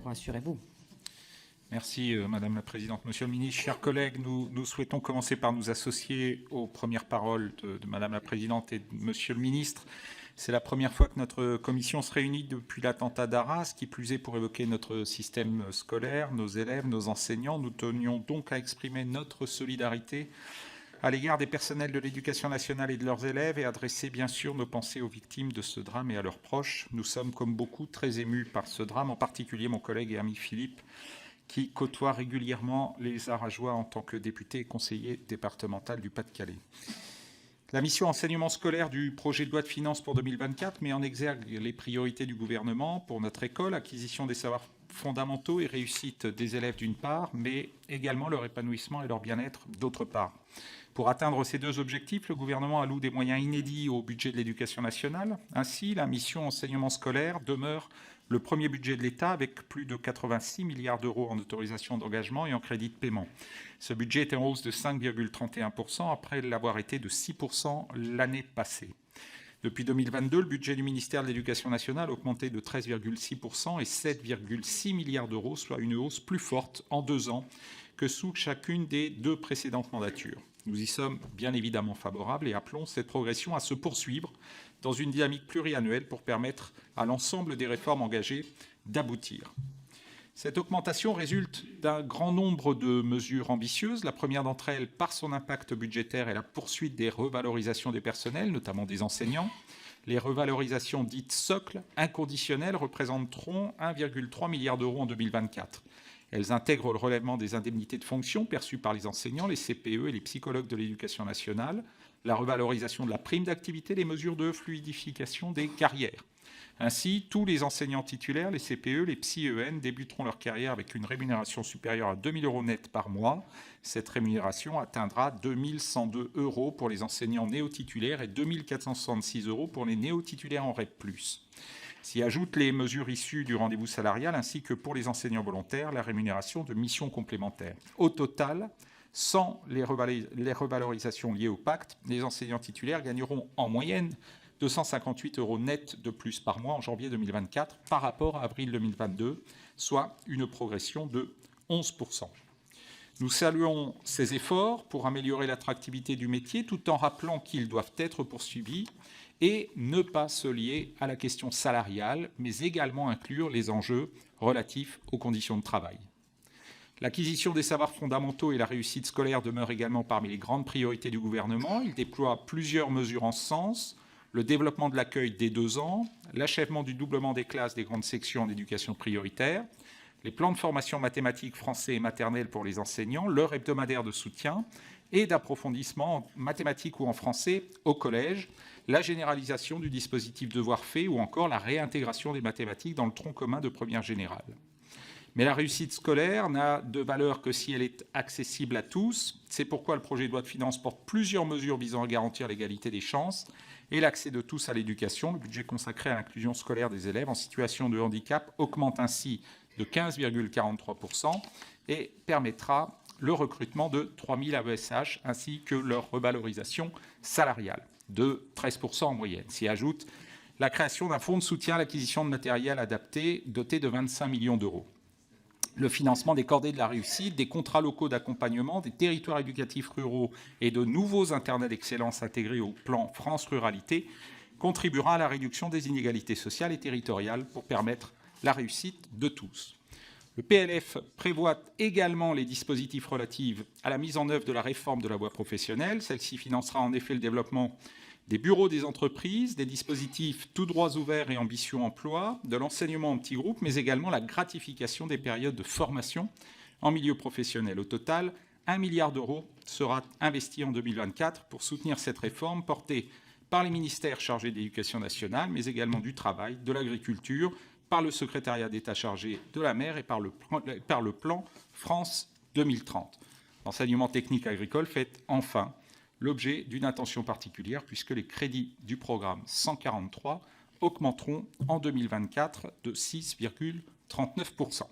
rassurez-vous. Merci Madame la Présidente. Monsieur le Ministre, chers collègues, nous souhaitons commencer par nous associer aux premières paroles de Madame la Présidente et de Monsieur le Ministre. C'est la première fois que notre commission se réunit depuis l'attentat d'Arras, qui plus est pour évoquer notre système scolaire, nos élèves, nos enseignants. Nous tenions donc à exprimer notre solidarité à l'égard des personnels de l'éducation nationale et de leurs élèves et adresser bien sûr nos pensées aux victimes de ce drame et à leurs proches. Nous sommes comme beaucoup très émus par ce drame, en particulier mon collègue et ami Philippe, qui côtoie régulièrement les Arageois en tant que député et conseiller départemental du Pas-de-Calais. La mission enseignement scolaire du projet de loi de finances pour 2024 met en exergue les priorités du gouvernement pour notre école, acquisition des savoirs fondamentaux et réussite des élèves d'une part, mais également leur épanouissement et leur bien-être d'autre part. Pour atteindre ces deux objectifs, le gouvernement alloue des moyens inédits au budget de l'éducation nationale. Ainsi, la mission enseignement scolaire demeure le premier budget de l'État avec plus de 86 milliards d'euros en autorisation d'engagement et en crédit de paiement. Ce budget est en hausse de 5,31% après l'avoir été de 6% l'année passée. Depuis 2022, le budget du ministère de l'Éducation nationale a augmenté de 13,6% et 7,6 milliards d'euros, soit une hausse plus forte en 2 ans que sous chacune des 2 précédentes mandatures. Nous y sommes bien évidemment favorables et appelons cette progression à se poursuivre dans une dynamique pluriannuelle pour permettre à l'ensemble des réformes engagées d'aboutir. Cette augmentation résulte d'un grand nombre de mesures ambitieuses. La première d'entre elles, par son impact budgétaire, est la poursuite des revalorisations des personnels, notamment des enseignants. Les revalorisations dites socles, inconditionnelles, représenteront 1,3 milliard d'euros en 2024. Elles intègrent le relèvement des indemnités de fonction perçues par les enseignants, les CPE et les psychologues de l'éducation nationale, la revalorisation de la prime d'activité, les mesures de fluidification des carrières. Ainsi, tous les enseignants titulaires, les CPE, les psy-EN, débuteront leur carrière avec une rémunération supérieure à 2 000 euros net par mois. Cette rémunération atteindra 2 102 euros pour les enseignants néo-titulaires et 2 466 euros pour les néo-titulaires en REP+. S'y ajoutent les mesures issues du rendez-vous salarial ainsi que pour les enseignants volontaires, la rémunération de missions complémentaires. Au total, sans les revalorisations liées au pacte, les enseignants titulaires gagneront en moyenne 258 euros net de plus par mois en janvier 2024 par rapport à avril 2022, soit une progression de 11%. Nous saluons ces efforts pour améliorer l'attractivité du métier tout en rappelant qu'ils doivent être poursuivis et ne pas se lier à la question salariale, mais également inclure les enjeux relatifs aux conditions de travail. L'acquisition des savoirs fondamentaux et la réussite scolaire demeurent également parmi les grandes priorités du gouvernement. Il déploie plusieurs mesures en ce sens. Le développement de l'accueil dès 2 ans, l'achèvement du doublement des classes des grandes sections en éducation prioritaire, les plans de formation mathématiques français et maternelle pour les enseignants, l'heure hebdomadaire de soutien et d'approfondissement en mathématiques ou en français au collège, la généralisation du dispositif devoir fait ou encore la réintégration des mathématiques dans le tronc commun de première générale. Mais la réussite scolaire n'a de valeur que si elle est accessible à tous. C'est pourquoi le projet de loi de finances porte plusieurs mesures visant à garantir l'égalité des chances et l'accès de tous à l'éducation. Le budget consacré à l'inclusion scolaire des élèves en situation de handicap augmente ainsi de 15,43% et permettra le recrutement de 3 000 AESH ainsi que leur revalorisation salariale de 13% en moyenne. S'y ajoute la création d'un fonds de soutien à l'acquisition de matériel adapté doté de 25 millions d'euros. Le financement des cordées de la réussite, des contrats locaux d'accompagnement, des territoires éducatifs ruraux et de nouveaux internats d'excellence intégrés au plan France Ruralité contribuera à la réduction des inégalités sociales et territoriales pour permettre la réussite de tous. Le PLF prévoit également les dispositifs relatifs à la mise en œuvre de la réforme de la voie professionnelle. Celle-ci financera en effet le développement des bureaux des entreprises, des dispositifs tous droits ouverts et ambition emploi, de l'enseignement en petits groupes, mais également la gratification des périodes de formation en milieu professionnel. Au total, 1 milliard d'euros sera investi en 2024 pour soutenir cette réforme portée par les ministères chargés de l'éducation nationale, mais également du travail, de l'agriculture, par le secrétariat d'État chargé de la mer et par le plan France 2030. L'enseignement technique agricole fait enfin l'objet d'une attention particulière puisque les crédits du programme 143 augmenteront en 2024 de 6,39%.